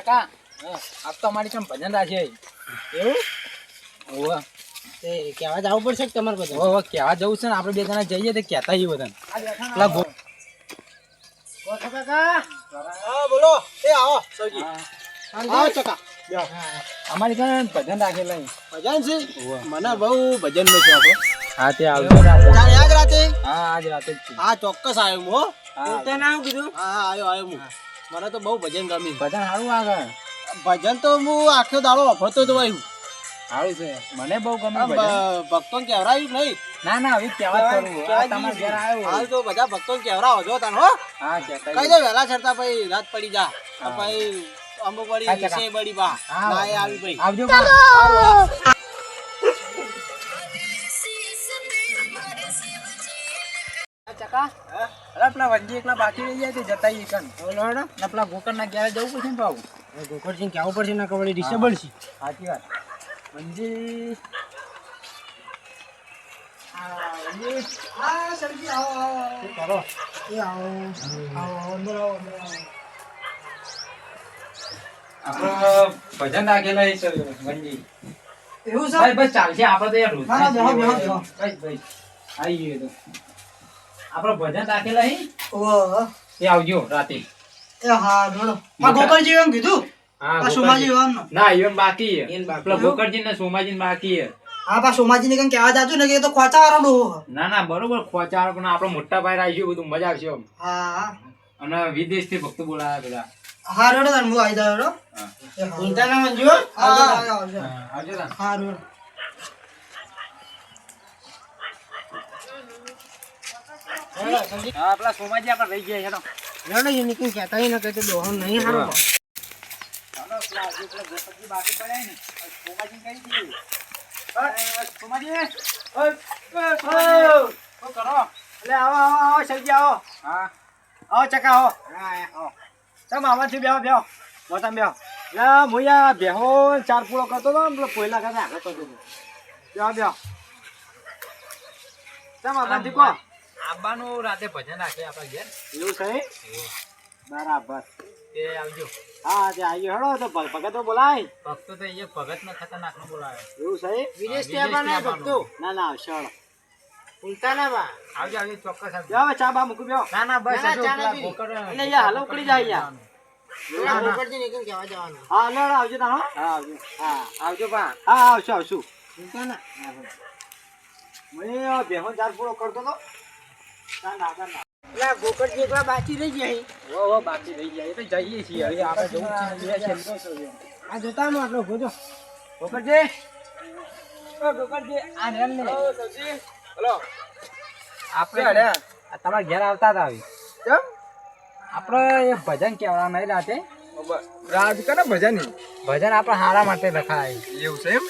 કાકા આપ તો અમારી કેમ ભજન રાખે એવું ઓવા તે કેવા જવું પડશે કે તમારે બધા ઓવા કેવા જવું છે ને આપણે બે જણા જઈએ તો કહેતા આવીએ બધા પેલા કાકા હા બોલો એ આવો સૌજી આવો ચકા અમારી કાન ભજન રાખેલા ભજન છે મને બહુ ભજન નો શોખ હા તે આવજો ચાલ યાદ રાતે હા આજ રાતે જ હા ચોક્કસ આવ્યો હું હો હા તે ના કીધું હા આવ્યો હું મને તો બહુ ભજન ગમી ભજન સારું આગળ ભજન તો હું આખો દાડો વફરતો જ હોય સારું છે મને બહુ ગમે ભજન ભક્તો કેવરાયું નહીં ના ના હવે કેવા કરું તમારા ઘેર આવ્યો હાલ તો બધા ભક્તો કેવરાવો જો તાન હો હા કહેતા કઈ દે વહેલા ચડતા ભાઈ રાત પડી જા ભાઈ અમુક પડી વિશે બડી બા ના એ આવી ભાઈ આવજો ચકા અરે પેલા વંજી એકલા બાકી રહી જાય તે જતા ઈ કન ને પેલા ગોકળ ના ઘેર જવું પડશે ને ભાવ ગોકળસિંહ કેવું પડશે ના કવડી ડિસ્ટર્બલ છે સાચી વાત વંજી ભજન રાખેલા છે વંજી એવું ભાઈ બસ ચાલશે આપણે તો યાર રોજ ભાઈ આવી ગયો તો આપણે ભજન રાખેલા હી ઓહો એ આવજો રાતે એ હા ડોડો આ ગોકળજી એમ કીધું આ સોમાજી એમ ના ઈવન બાકી છે એન બાકી. પેલા ગોકળજી ને સોમાજી ને બાકી છે હા પા સોમાજી ને કઈ કહેવા જાજો ને કે તો ખોચા વાળો ડોહો ના ના બરોબર ખોચાર પણ આપણો મોટા ભાઈ રાખ્યું બધું મજા આવશે આમ. હા અને વિદેશ થી ભક્તો બોલાયા બધા હા રોડો તન હું આવી જાવ રો ભૂલતા ના મંજુ આવજો હા રોડ હા પેલા સોમાજી આપણે રહી ગયા હેડો રોડો એ નીકળી કહેતા ઈ ન કહેતો ડોહો નહીં હારો ચાલો પેલા હજુ પેલા ગોપતજી બાકી પડ્યા ને સોમાજી કઈ દીધું સોમાજી ઓય શું કરો એટલે આવો આવો આવો સૌજી આવો હા આવો ચકા આવો આવો ચમ આવાથી બેહો બેહો મોટા બેહો લા મુયા બેહો ચાર પૂળો કરતો તો ને પેલો કોયલા ખાતે આગળ કરતો હતો બેહો બેહો ચમ આવાથી કો આબાનું રાતે ભજન રાખે આપણા ઘેર એવું છે બરાબર તે આવજો હા તે આવી હેડો તો ભગત બોલાય ભક્તો તો અહીંયા ભગત ને ખતરનાક નો બોલાવે એવું છે વિદેશ થી આવવાના ભક્તો ના ના આવશે હેડો ભૂલતા ના બા આવજો આવજો ચોક્કસ આવજો બેહો ચા બા મૂકી બેહો ના ના બસ હજુ ચા પેલા નથી. ગોકળ એટલે યાર હાલો ઉકળી જાય યાર ના, ના. હા લે આવજો તા હો હા આવજો હા આવજો બા હા આવશું આવશું મેં બેહો ચાર પૂરો કરતો તો ના ગોકળજી એકલા બાકી રહી ગયા ઓ બાકી રહી જાય એ તો જઈએ છીએ હવે આપણે જવું છે આ જોતા નો આટલો ભોજો ગોકળજી ઓ ગોકળજી આ રેલ ને હલો આપણે આ તમારા ઘેર આવતા હતા આવી કેમ આપણે એ ભજન કેવડા નહીં રાતે રાજ કરે ભજન ભજન આપણે હારા માટે લખાય એવું છે એમ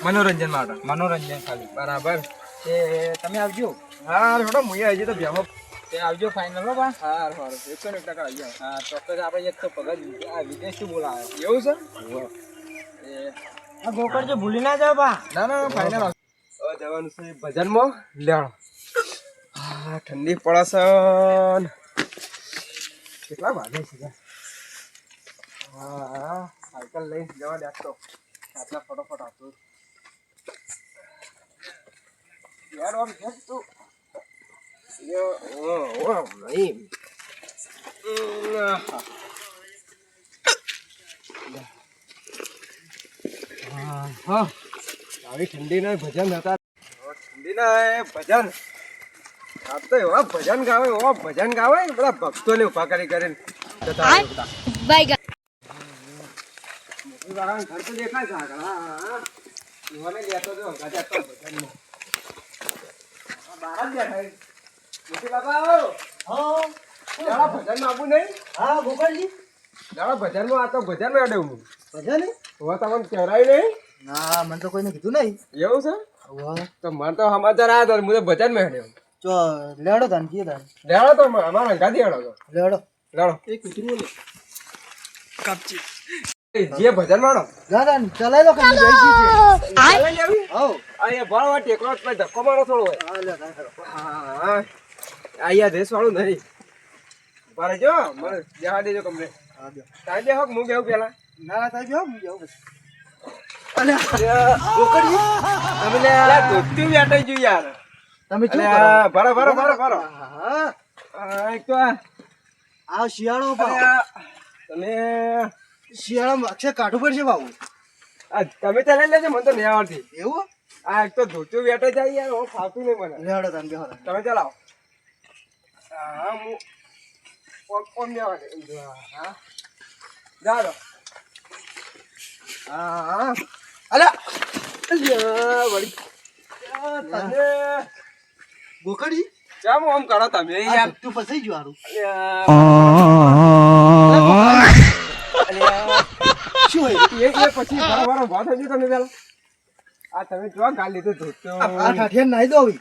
મનોરંજન માટે મનોરંજન ખાલી બરાબર તે તમે આવજો હા થોડો મુયા હજી તો બેહો તે આવજો ફાઇનલ બા હા સારું 101% આવી જાવ હા ચોક્કસ આપણે એક તો ભગત આ વિદેશથી બોલાવે એવું છે આ ગોકળજી ભૂલી ના જાવ બા ના ના ફાઇનલ જવાનું છે ભજનમાં લેણો હા ઠંડી પડે છે ને. કેટલા વાગે છે હા સાયકલ લઈ જવા દે તો આટલા ફટોફટ આવતું યાર આમ છે તું ઓ નહીં હા આવી ઠંડી ના ભજન હતા ઠંડી ના ભજન આ તો એવા ભજન ગાવે બધા ભક્તોને ઉભા કરીને જતા રહે બધા. મોટી વાળાનું ઘર તો દેખાય છે આગળ હા એવાને લેતો જો ગાજા તો ભજનમાં બહાર જ દેખાય મોટી બાબા આવો દાડા ભજનમાં આવું નહીં હા ગોપાલજી દાડા ભજનમાં આ તો ભજનમાં અડે હું ભજન હવે તમને કહેવાય નહીં ના મને તો કોઈને કીધું નહીં એવું છે તો મને તો સમાચાર આવ્યા હતા હું તો ભજનમાં હેડ્યો ચો લેડો તને કી તને લેડો તો અમારા અંગાથી હેડો તો લેડો એક કૂતરું લે કાપચી જે ભજન માણો દાદા ચલાઈ લો કે ચલાઈ લેવી હો આ ભાળવા ટેકરો પર ધક્કો મારો થોડો હોય હા લે હા આયા દેશ વાળું નહીં મારે જો મને જવા દેજો કમને હા દે તાઈ દે હક હું બેહું પેલા ના થાય જો હું જાઉં પછી. અલ્યા ગોકળજી તમે લે ધોતી બેઠા છું યાર. તમે શું અલ્યા, કરો ભરો. હા એક તો આ શિયાળો અલ્યા, તમે શિયાળામાં અક્ષર કાઢવું પડશે બાબુ. તમે ચલાવી લેજો, મને તો નહીં આવડતી. એવું આ એક તો ધોતી બેઠા જાય યાર, હું ફાવતું નહીં મને. લેવડો તમે બેહો તમે ચલાવો. હા હું ઓમ બેહવા દે. હા જાડો. હા અલ્યા વળી તમે ગોકળજી કેમ આમ કરો તમે યાર? તું ફસાઈ ગયો હારું. શું હોય એ પછી બરાબર ઉભા થઈ ગયું તમે પેલા. આ તમે જો ગાલ લીધું ધોતો. આ ઠાઠિયા નાઈ દો હવે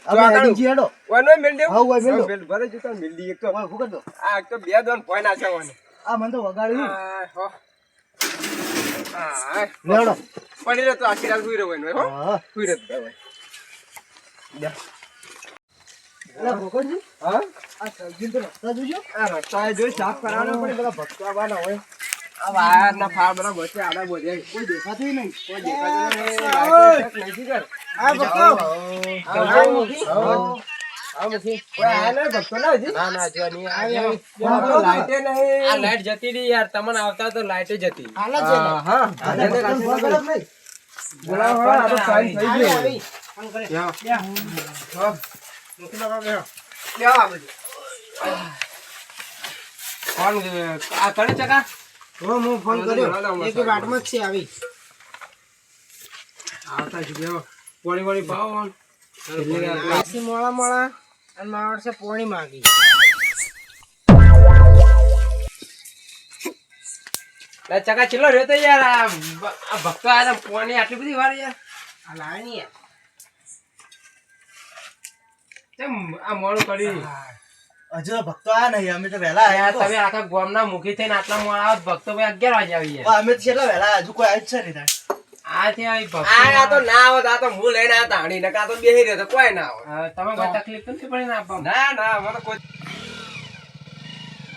જી હેડો વનો મિલ દેવ. હા, મિલ દો. ભરે જતો મિલ દી એક તો. ઓય ફૂકટ દો આ એક તો બે દોન ફોન આછા વને. આ મને તો વગાડ્યું હો. હા લેવડો પડી રહ્યો તો આશીર્વાદ હુઈ રહ્યો હોય હો. હા હુઈ રહ્યો ભાઈ. અલ્યા ગોકળજી હા આ સબ્જી તો રસ્તા જોજો. આ રસ્તા જોઈ સાફ કરાવવાનો પડે, બધા ભક્તો આવવાના હોય. આ વાયરના ફાળ બધા વચ્ચે આડા બોધે. કોઈ દેખાતું નહીં. કોઈ દેખાતું નહીં. નથી કર. આ ભક્તો આવો પછી કોઈ આયા નહીં ભક્તો ના હજી? ના જો નહીં આ લાઈટે નહીં. આ લાઈટ જતી રહી યાર, તમને આવતા તો લાઈટ જતી. હાલ જ છે ને. હા આ તો વગાડો જ નહીં. બોલાવો હવે, આ તો ટાઈમ થઈ ગયો. ફોન કરે. હા. મૂકી નાખો બેહો. લેવા આ બધું. કોણ આ કરે ચકા? હું ફોન કર્યો એક વાટમાં જ છે આવી. આવતા છે બેહો. પોણી વળી પાવો. આસી મોળા અને માવડ છે પોણી માંગી. લે ચકા ચિલ્લો રહ્યો તો યાર, આ ભક્તો આયા તા પોણી આટલી બધી વાર યાર. આ લાવે નહીં યાર. કેમ આ મોડું કરી? હજુ ભક્તો આયા નહીં, અમે તો વહેલા યાર આયા. તમે આખા ગામના મુખી થઈને આટલા મોડા આવો, ભક્તો ભાઈ 11 વાગે આવી યાર. અમે તો છેલ્લા વહેલા હજુ કોઈ આવ્યું જ છે નહીં. આ ત્યાં આવી ભક્તો. આ તો ના આવત, આ તો હું લઈને આવ્યો તાણી ને કા તો બેહી રહ્યો તો કોઈ ના આવે. તમે કોઈ તકલીફ તો નથી પડી ને આપવામાં? ના ના મને કોઈ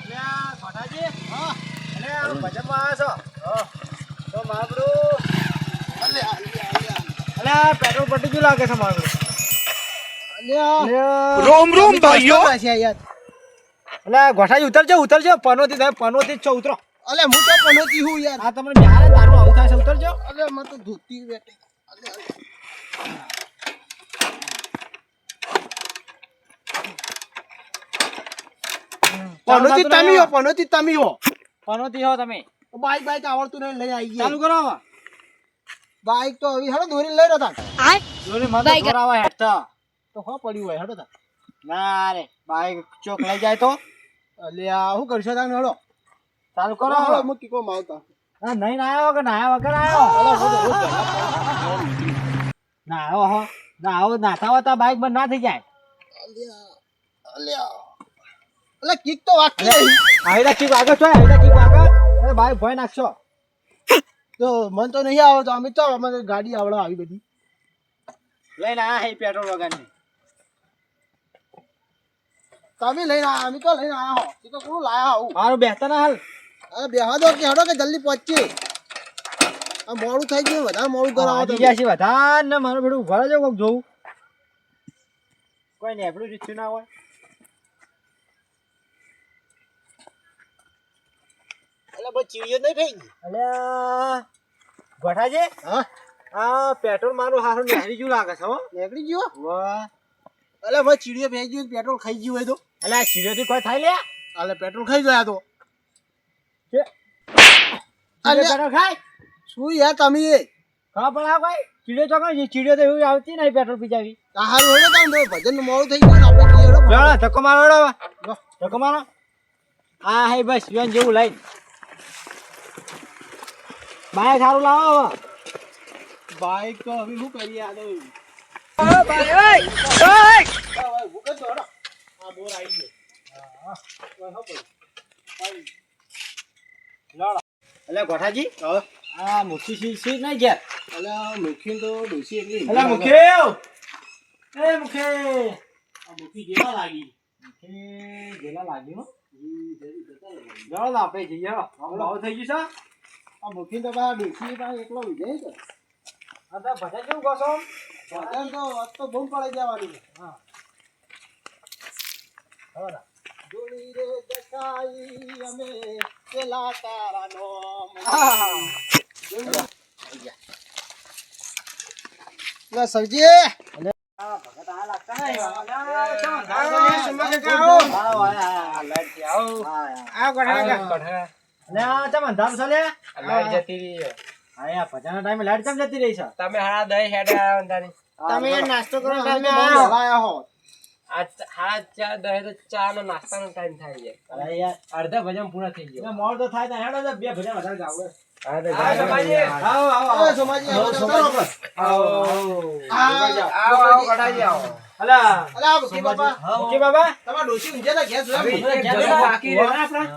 અલ્યા છોટાજી હા અલ્યા ભજનમાં આવ્યા છો તો માબરો અલ્યા પેટ્રોલ પટી ગયું લાગે છે માબરો. અલ્યા રોમ ભાઈઓ અલ્યા ગોઠાજી ઉતરજો પનોતી તમે પનોતી જ છો ઉતરો. અલ્યા હું તો પનોતી હું યાર. આ તમને બિહારે તારું આવું થાય છે ઉતરજો. અલ્યા મને તો ધોતી બેઠી. પનોતી તમે હો તમે. બાઈક આવડતું નહીં લઈ આવી ચાલુ કરો. બાઈક તો હવે હેડો દોરી લઈ રહ્યો તા. દોરી મને તો દોરાવા હેઠતા તો હો પડ્યું હોય હેડો તા. ના રે બાઈક ચોક લઈ જાય તો અલ્યા શું કરશો તમે હેડો ચાલુ કરો. હેડો મૂકી કોમ આવતા. હા નહીં આયો કે નાયા વગર આયો. ના આવો હો ના આવો નાતા હોતા બાઈક બંધ ના થઈ જાય. અલ્યા કિક તો વાગતી નહીં. આઈડા કિક વાગે છો આઈડા કિક વાગે અરે ભાઈ ભય નાખશો તો મન તો નહીં આવો તો અમે તો અમારે ગાડી આવડો આવી બધી લઈને આયા હે પેટ્રોલ વગરની. તમે લઈને આયા અમે તો લઈને આયા હો એ તો કોણ લાયા હું મારું બેહતા ના હાલ. અરે બેહવા દો કે હેડો કે જલ્દી પહોંચીએ. આ મોડું થઈ ગયું વધારે મોડું કરાવો તો ગયા છે વધારે ને મારું બેડું ઉભા રહેજો કોક જોઉં કોઈ ને આપણું રીચ્યું ના હોય. અલ્યા બહુ ચીડિયો નહીં થઈ ગઈ. અલ્યા ગોઠાજી હા આ પેટ્રોલ મારું હારું નીકળી ગયું લાગે છે હો. નીકળી ગયો વાહ. અલ્યા ભાઈ ચીડિયો ફેંકી ગયું પેટ્રોલ ખાઈ ગયું હોય તો. અલ્યા ચીડિયો થી કોઈ થાય લે. અલ્યા પેટ્રોલ ખાઈ ગયા તો પેટ્રોલ ખાય શું યાર તમે ખા પણ આ ભાઈ ચીડિયો ચોકડ ચીડિયો તો એવું આવતી નહીં પેટ્રોલ પીજાવી. હારું હોય ને ભજન મોડું થઈ ગયું આપણે ધક્કો મારો ધક્કો મારો. હા હે બસ યોન જેવું લઈને બાઈક સારું લાવો. બાઈક તો હવે શું કરીએ આ તો ગોઠાજી આ મુખી સી નહીં ગયા. અલ્યા મુખી તો ડોસી એટલી. અલ્યા મુખી એ મુખી આ મુખી જેલા લાગી. મુખી જેલા લાગી હો. જવા આપણે જઈએ. ભાવ થઈ ગયું છે. આ મુખી તો બા ડેસી બા એકલો વિજય છે. આ તો ભજન કેવું કહો છો? ભજન તો આજ તો બૂમ પડી જવાની છે. હા. હવે જોડી રે દેખાઈ અમે પેલા તારા નોમ. હા. લે સરજી. આ ભગત આ લાગતા નહીં. તમે હાડા દહીં હેડે આવ્યા ને તારી. તમે નાસ્તો કરો તમે આયા હો. આ હાડા ચા દહીં તો ચા નો નાસ્તાનો ટાઈમ થાય છે. અરે યાર અડધા ભજન પૂરા થઈ ગયા. મોર તો થાય તો હેડો બે ભજન વધારે ગાવ. હા સોમાજી. આવો આવો એ સોમાજી આવો કઢાઈ આવો. અલા મુખી બાબા તમાર ડોસી ઊંઝે ના ઘેર જોયા બાકી રહે આપણા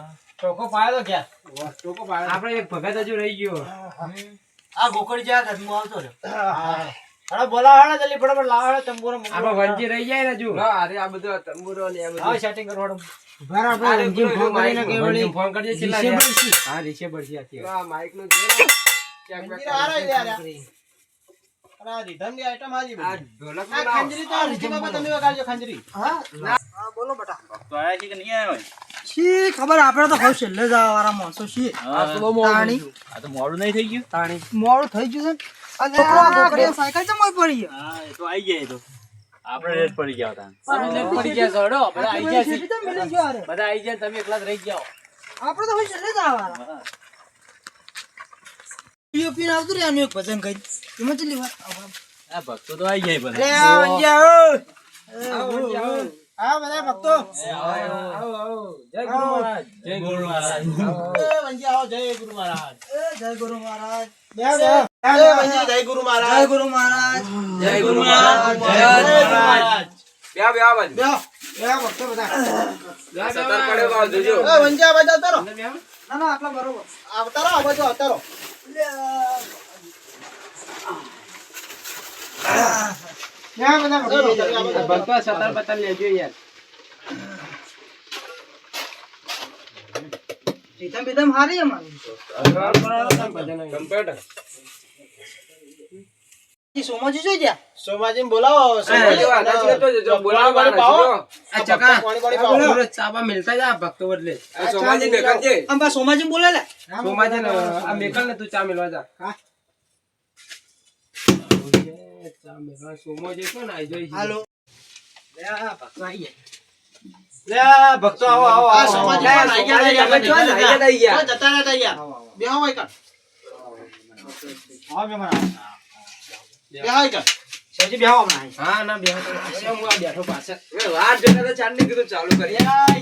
ચોકો પાયો તો ક્યાં ચોકો પાયો આપણે એક ભગત હજુ રહી ગયો. આ ગોકળ જ્યાં ઘરમાં આવતો રહ્યો. અરે બોલાવ હેડો જલ્દી ફટાફટ લાવ હેડો તંબુરો આપણે વંજી રહી જાય ને હજુ. હા અરે આ બધું તંબુરો ને આ બધું હા સેટિંગ કરવાડો. બરાબર ફોન કરજે છેલ્લા હા રિસેબલ છે આથી. આ માઈક નું છે ને અરે રીધમની આઈટમ હાજી આ ઢોલક આ ખંજરી તો મુખી બાબા તમે વગાડજો ખંજરી. હા બોલો બટા તો આયા છે કે નહીં આયા હોય? શી ખબર આપણે તો ખબર છેલ્લે જ વાળા માણસો છીએ. આ તો બહુ મોડું તાણી. થયું. આ તો મોડું નહીં થઈ ગયું? તાણી મોડું થઈ ગયું છે અને ગોકળિયા સાયકલ ચમ પડી ગયો. હા એ તો આવી જાય. એ તો આપણે રેટ પડી ગયા હતા. પડી ગયા છોડો બધા આવી ગયા છે. સીધી તો મિલી ગયો અરે. બધા આવી ગયા તમે એકલા જ રહી જાઓ. આપણે તો હોય છેલ્લે જ આવવાના. પીઓપી આવતું રે આનું એક ભજન કરી એમાં ચલી વાર આ ભક્તો તો આવી જાય બધા. અરે આ વંજ્યા હા બધા ભક્તો જય ગુરુ મહારાજ. જય ગુરુ મહારાજ. એ વંજી આવો જય ગુરુ મહારાજ. જય ગુરુ મહારાજ બે વંજી જય ગુરુ મહારાજ. જય ગુરુ મહારાજ જય ગુરુ મહારાજ. જય ગુરુ મહારાજ. બ્યા બ્યા બાજુ. બે ભક્તો બધા સતર પડ્યો બાજુ જોજો. એ વંજી આ બાજુ આવતા રહો. ના ના આટલા બરોબર આવતા રહો આ બાજુ આવતા રહો. ત્યાં બધા ભક્તો ભક્તો સતર પતર લેજો યાર. રીધમ બીધમ હારી અમારી સોમાજી જોઈ ગયા સોમાજી બોલાવો. ચાબા મિલતા જા ભક્તો બદલે. સોમાજી બોલે લે સોમાજી આ મેકલ ને તું ચા મિલવા જા. ચા મિલવા સોમાજી કોણ આવી જોઈ છે? હાલો લે ભક્તો આવો આવો આ આવો. સોમાજી લે, પણ આઈ ગયા, સોમાજી આઈ ગયા, પણ આઈ ગયા. હા, જતા રહેતા આઈ ગયા. બેહો હોય કાં. આવો મહેમાન આવો. બેહો હોય કાં. સજી બેહો હમણાં અહીં. હા ના બેહો તો હું આ બેઠો પાછળ. વાર જોતા તો ચાંદની કીધું ચાલુ કરી.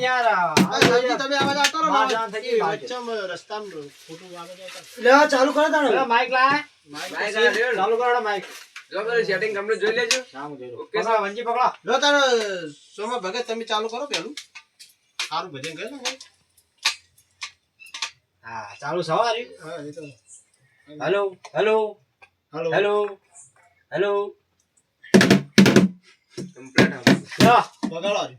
યાર આ સજી તમે આવાજ આવતા રહો. બહાર જવાનું થઈ ગયું, બહાર વચ્ચેમાં રસ્તામાં ખોટું આગળ જતા. લે ચાલુ કરો તાણે લે, માઈક લાય. માઈક આ રહ્યો ને. ચાલુ કરો માઈક. જો બધું સેટિંગ કમ્પ્લીટ જોઈ લેજો. ઓકે પકડો, વંજી પકડો. લો તારે સોમા ભગત તમે ચાલુ કરો પેલું. સારું ભજન કરે ને. હા ચાલુ સવારી. હા એ તો. હેલો હેલો હાલો. હેલો હેલો કમ્પ્લીટ લો વગાડો આજે.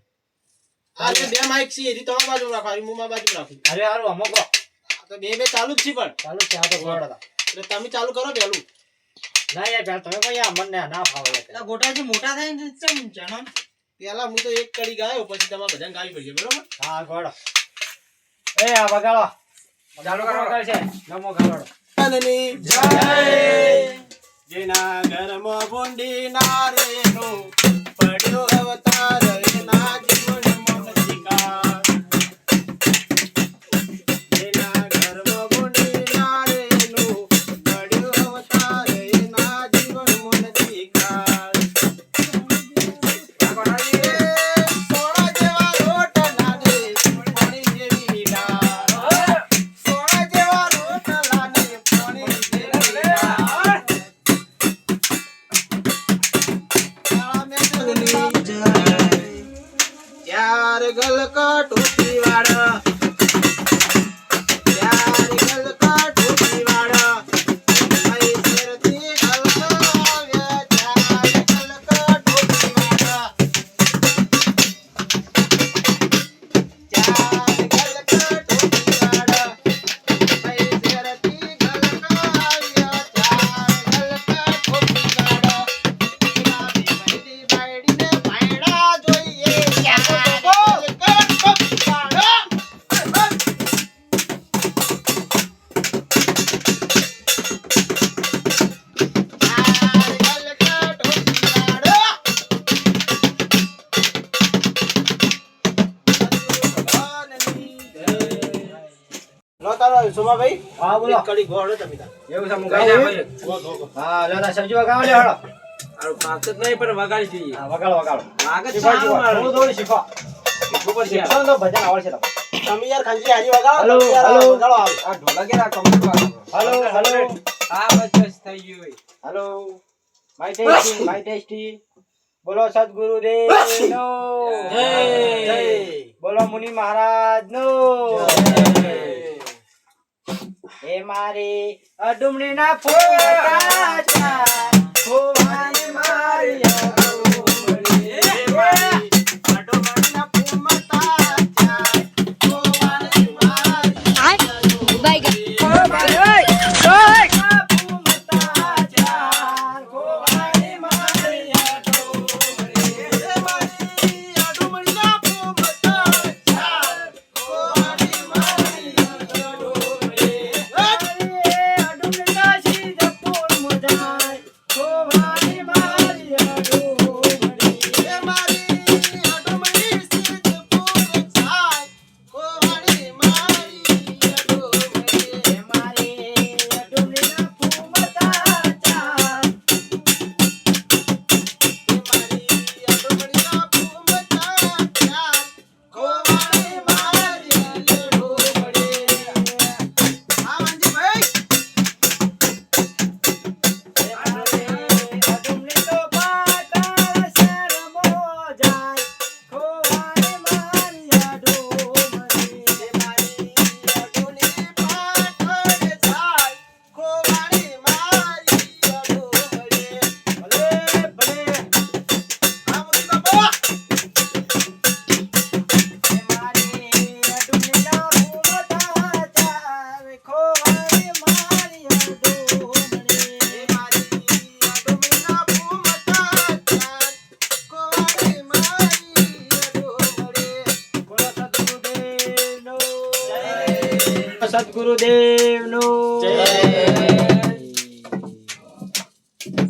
આ જે બે માઈક છે એની ત્રણ બાજુ રાખો, આ મુમાં બાજુ રાખો. અરે હારું અમો કો આ તો બે ચાલુ જ છે પણ. ચાલુ ચા તો ગોળડા એટલે તમે ચાલુ કરો પેલું. ના યાર પેલા તમે કોઈ આ મને ના ફાવે એટલે ગોટાજી મોટા થાય ને ચમ જણમ પેલા હું તો એક કડી ગાયો પછી તમારે બધાને ગાવી પડશે બરોબર. હા ગોળો એ આ વગાડો ચાલુ કરો. વગાડ છે નમો ગાળો જય જેના ઘરમાં બોંડી નારેનો પડ્યો અવતાર એના જીવન મોનસિકા. જેના ઘરમાં બોંડી નારેનો પડ્યો અવતાર એના જીવન મોનસિકા. સોના જેવા રોટલા ને પાણી જેવી મીઠા. સોના જેવા રોટલા ને પાણી જેવી મીઠા. ત્યાર ગલકા ટોપી વાળા, ત્યાર ગલકા ટોપી વાળા, ભાઈ શેરથી હલકાવ્યા. ત્યાર ગલકા ટોપી વાળા, ત્યાર ગલકા ટોપી વાળા, ભાઈ શેરથી હલકાવ્યા. તારો સોમાભાઈ હા બોલો એક કડી ગોળો તમે તાર. એવું છે હું ગાઈ નાખો હા લો તાર સબ્જી વગાડો લે હળો. આરું પાક જ નહીં પણ વગાડી જોઈએ હા વગાડો વગાડો લાગે છે શીખો શીખો મારું થોડું થોડું શીખો ઉપર છે શીખો તો ભજન આવડશે તમને. તમે યાર ખંજી હાજી વગાડો હલો, તમે યાર હલો. વગાડો આવ. આ ઢોલા કેરા કમ્પ્લીટ વાળો હલો હલો હા બસ બસ થઈ ગયું હોય હલો માય ટેસ્ટી બોલો સદગુરુદેવ નો જય. બોલો મુનિ મહારાજ નો એ મારી અડુમણી ના ફોટા ચાર ખોવાની મારી અડુમણી. એ મારી અડુમણી ના ફોટા ચાર ખોવાની મારી અડુમણી. સદગુરુદેવ નો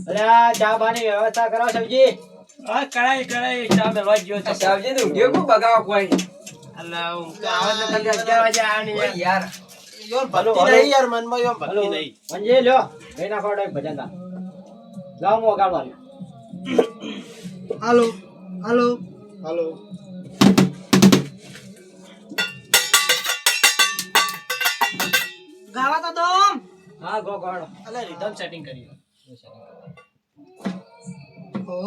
અલ્યા ચા પાણી વ્યવસ્થા કરો સબજી. હા કરાઈ ચા મેલવા ગયો છે સાવજી તો ઉઠ્યો કો બગાવા કોઈ નહીં અલ્લા હું તો આવત ને તમે 11 વાગે આની યાર ભક્તિ નહીં યાર મનમાં યો ભક્તિ નહીં. મંજે લ્યો ભાઈ ના ફોડો ભજન તા લાવ મો ગાડવા લ્યો. હાલો હાલો હાલો ગાવા તો દોમ હા ગો ગાડો અલે રિધમ સેટિંગ કરી ઓ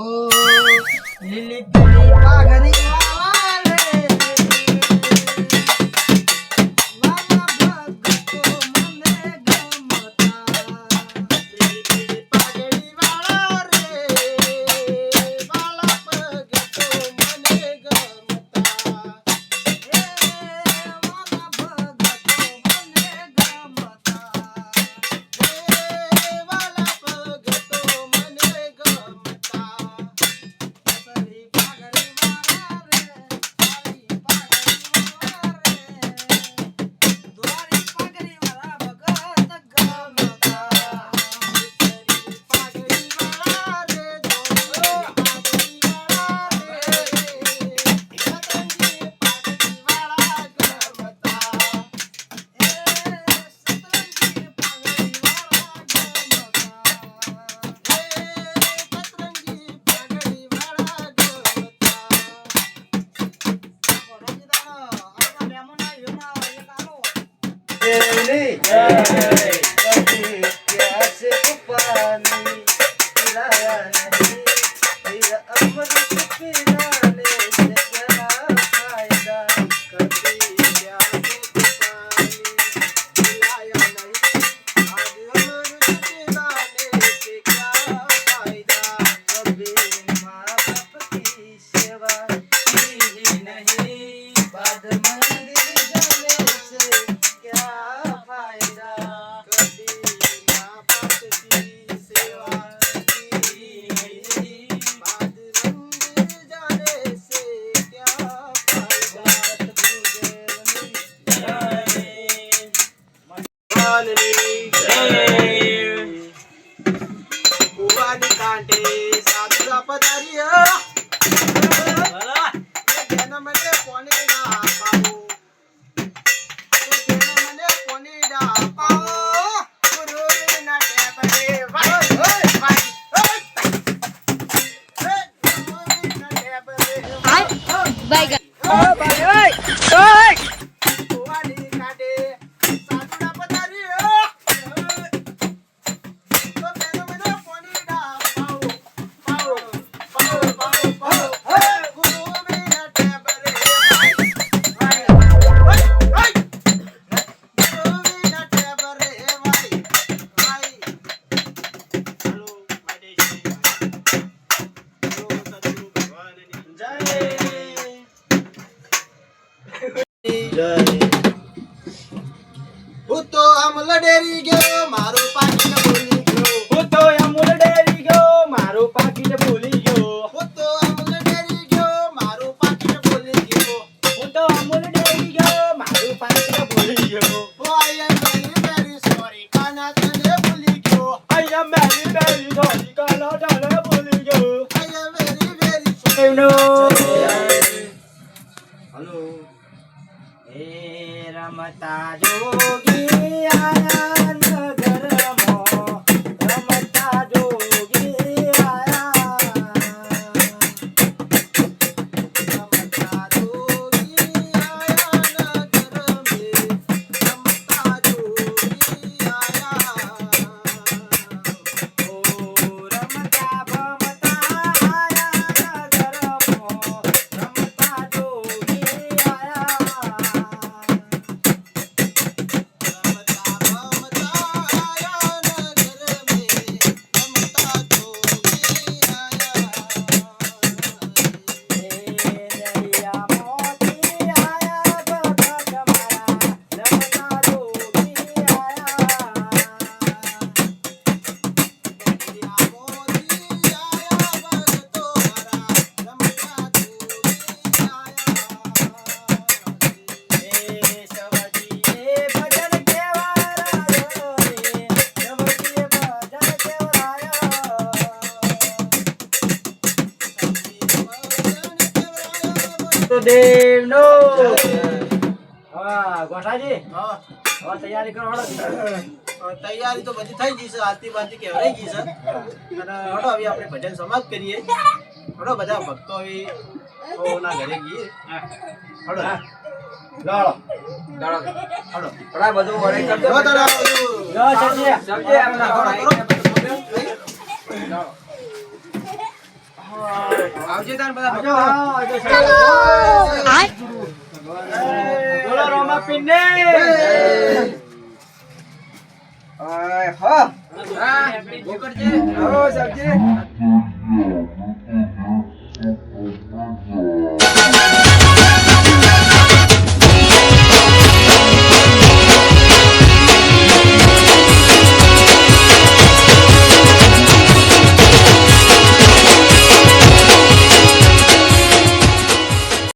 લીલી પીળી પાઘડી વાળા રે વાલા ભક્તો મને ગમતા લીલી પીળી પાઘડી વાળા રે વાલા ભક્તો મને ગમતા એ વાલા ભક્તો મને ગમતા એ વાલા ભક્તો મને ગમતા સરી પાઘડી વાળા રે સરી પાઘડી વાળા રે દ્વારી પાઘડી વાળા ભગત ગમતા સરી પાઘડી વાળા રે દ્વારી પાઘડી વાળા રે સતરંગી પાઘડી વાળા ગમતા એ સતરંગી પાઘડી વાળા ગમતા એ સતરંગી પાઘડી વાળા કુવાની કાંઠે સાધુરા પધાર્યા જેને મને કોને ના પાવું જેને મને કોને હું તો અમલ ડેરી ગયો મારું પાકીટ ભૂલી ગયો હું તો અમૂલ ડેરી ગયો મારું પાકીટ ભૂલી ગયો હું તો અમલ ડેરી ગયો મારું પાકીટ ભૂલી ગયો હું તો અમૂલ ડેરી ગયો મારું પાકીટ ભૂલી ગયો ઓ આઈ એમ વેરી સોરી કાના તને ભૂલી ગયો આઈ એમ વેરી વેરી સોરી કાલા તને ભૂલી ગયો આઈ એમ વેરી સોરી એમનો હલો એ રમતા જોગી આયા નગરમાં રમતા જોગી આયા રમતા જોગી આયા નગર મે રમતા જોગી આયા ઓ રમતા ભમતા આયા નગરમાં રમતા જોગી તો દેવનો હા ગોઠાજી હા હવે તૈયારી કરો હળો તૈયારી તો બધી થઈ ગઈ છે આરતી બારતી કહેવાય ગઈ છે અને હડો હવે આપણે ભજન સમાપ્ત કરીએ હડો બધા ભક્તો હવે ના ઘરે ગઈએ હડો લાળો હડો થોડા બધું વળે કરજો જો તારા જો સજી સમજે આપણે આવજે તાર બધા ભક્તો. બોલો રોમા પિન્ને હા બોકરજી આવો સબજી